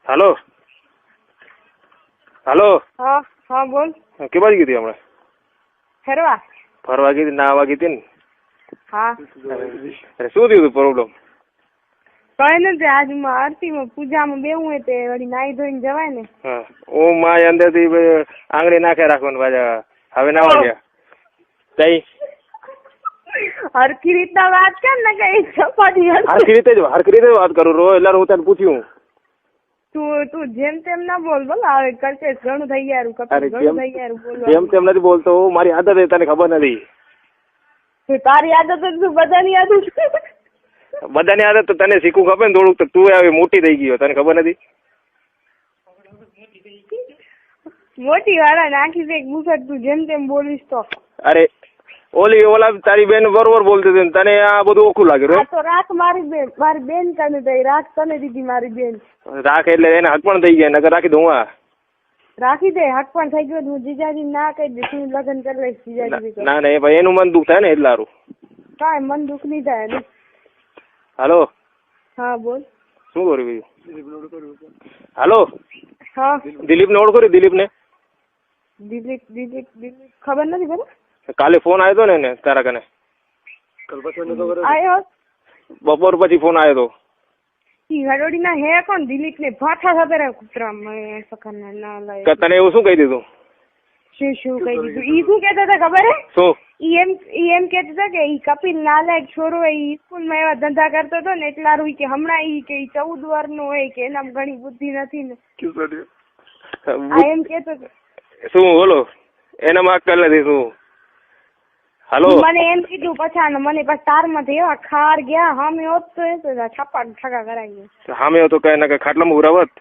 હાલો હાલો. હા હા બોલ. કે બાજુ ગઈ હમણાં? ફરવા ગઈ હતી, નાહવા ગઈ હતી ને? હા. અરે શું થયું પ્રોબ્લેમ? કઈ નથી, આજ આરતીમાં પૂજામાં બેવું હોય તે વળી નાઈ ધોઈને જવાય ને. હા ઓ માં અંદર થી આંગળી નાખે રાખવાનું પાછા. હવે નાવા ગયા તઈ હરખી રીતના વાત કર ને કઈ ચપાટી હરખી રીતે વાત કરું રો એટલે હું તને પૂછ્યું. તું જેમ તેમ ના બોલ બોલ, હવે કરશે ઘણું થઈ ગયા કપિલ, ઘણું થઈ ગયા બોલવા. જેમ તેમ નથી બોલતો, મારી આદત તને ખબર નથી. તારી આદત શું બધાની આદત? બધાની આદત તો તને શીખવું ખબર ને થોડુંક, તો તું હવે મોટી થઈ ગયો, તને ખબર નથી? મોટી વાળા નાખી દે મુખત, તું જેમ તેમ બોલીશ તો. અરે ઓલા તારી બેન બરોબર બોલતી હતી, તને આ બધું ઓખું લાગ્યું? તો રાખ મારી બેન કને થઈ, રાખ તને દીધી મારી બેન. રાખ એટલે એને હક પણ થઈ ગયા, નકર રાખી દઉં. રાખી દે, હક પણ થઈ ગયો. હું જીજાજી ના કહી દઈશ, હું લગ્ન કરી લઈશ જીજાજી. ના ના ભાઈ, એનું મન દુઃખ થાય ને એટલે સારું. કાંઈ મન દુઃખ નહીં થાય ને. હાલો. હા બોલ. શું કર્યું? હાલો. હા દિલીપ ને ઓળખો? દિલીપ ને? દિલીપ ખબર નથી. બરાબર કાલે ફોન આવ્યો હતો ને તારા કને? આવ્યો બપોર પછી ફોન આવ્યો હતો. હડોડી ના હે કોણ? દિલીપ ને ભાઠા સાથે કૂતરા ના લાય. તને એવું શું કહી દીધું? શું કહી દીધું? ઈ શું કેતા હતા ખબર હે? શું? ઈ એમ કેતા હતા કે ઈ કપિલ નાલાયક છોરો ઈ સ્કૂલ માં એવા ધંધા કરતો હતો ને એટલા રૂ કે હમણાં ઈ કે 14 વર્ષનો હોય કે એનામાં ઘણી બુદ્ધિ નથી ને. એમ કેતો શું બોલો? એનામાં અક્કલ નથી શું? હાલો. મને એમ કીધું પછાને, મને પછી તારમાંથી એવા ખાર ગયા. હામે હોત તો એ તો છાપા ઠગા કરાવી ગયા. હામે હતો કઈ ના કઈ ખાટલામાં ઉરાવત?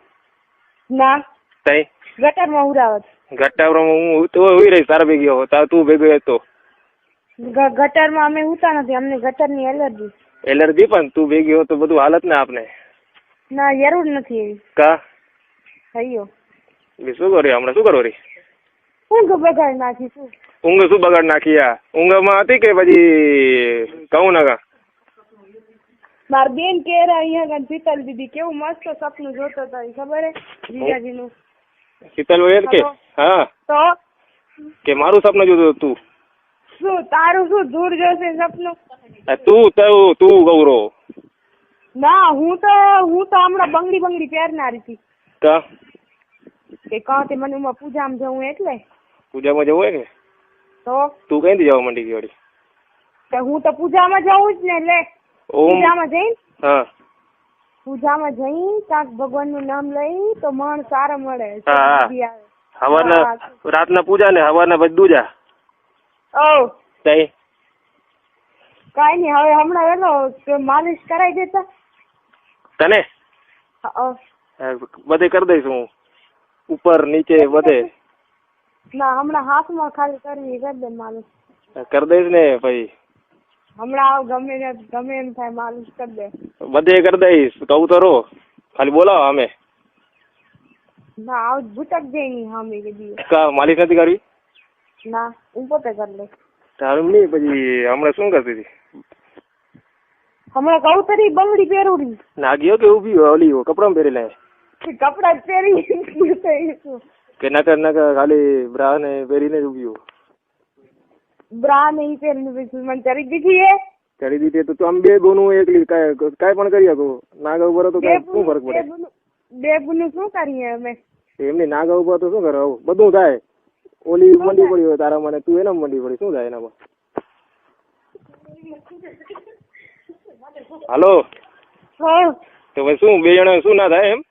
ના તઈ ગટરમાં ઉરાવત. ગટારમાં હું તો ઉઈ રહી તારા ભેગી હો, તું ભેગો હતો. ગટરમાં અમે ઉતા નથી, અમને ગટરની એલર્જી. એલર્જી? પણ તું ભેગી હો તો બધું હાલત ને આપને. ના જરૂર નથી એવી. કા થયો શું કર્યું હમણાં? શું કરો રી? ઊંઘ બગાડ નાખી. શું ઊંઘ શું બગાડ નાખી? ઊંઘમાં હતી કે પછી કહું ના? માર બેન કેરા અહીંયા શીતલ દીદી કેવું મસ્ત સપનું જોતો હતો, ખબર હે જીજાજી નું? શીતલ વૈદ કે? હા તો કે મારું સપનું જોતું તું? શું તારું શું દૂર જોશે સપનું? તું ગૌરો? ના હું તો હમણાં બંગડી પહેરનારી હતી. કા કે કહતે મને પૂજામાં જવું એટલે. પૂજામાં જવું હોય કે? તો તું કઈ જવા માંડી ગઈ વળી? હું તો પૂજામાં જવું જ ને. લે પૂજામાં જઈ. હા પૂજામાં જઈ કાંક ભગવાન નું નામ લઈ તો મન સારા મળે. હવારના રાતના પૂજા ને હવારના પછી દૂજા. ઓ તઈ કઈ નઈ, હવે હમણાં વેલો માલિશ કરાવી દેતા તને? બધે કરી દઈશ હું, ઉપર નીચે બધે. ના હમણાં હાથમાં ખાલી કરવી, કરી દે માલિશ. કરી દઈશ ને ભાઈ. હમણાં ગમે એમ થાય માલિશ કરી દે. બધે કરી દઈશ, કહું તો રો, ખાલી બોલાવો અમે. ના આવ ભૂતક જઈ નઈ હમે કે દી. કા માલિશ નથી કરવી? ના હું પોતે કરી લઈશ. તારું નહીં પછી હમણાં શું કરતી હતી? હમણાં કહું તરી બંગડી પહેરું. નાગીઓ કે ઉભી ઓલી કપડામાં પહેરી લે? કપડા જ પહેરી કે નકર ખાલી બ્રા ને પહેરીને જ ઉભી? બ્રા નહીં પહેરીને મને ચરી દીધી એ. ચડી દીધી તો આમ બે બોનું એકલી કાંઈ પણ કરી શકો. નાગા ઉપર તો શું ફરક પડે? બે બોનું શું કરીએ અમે? એમની નાગા ઉપર તો શું કરે? બધું થાય. ઓલી મંડી પડી હોય તારા મને, તું એના મંડી પડી, શું થાય એનામાં? હાલો. તો ભાઈ શું બે જણા શું ના થાય એમ?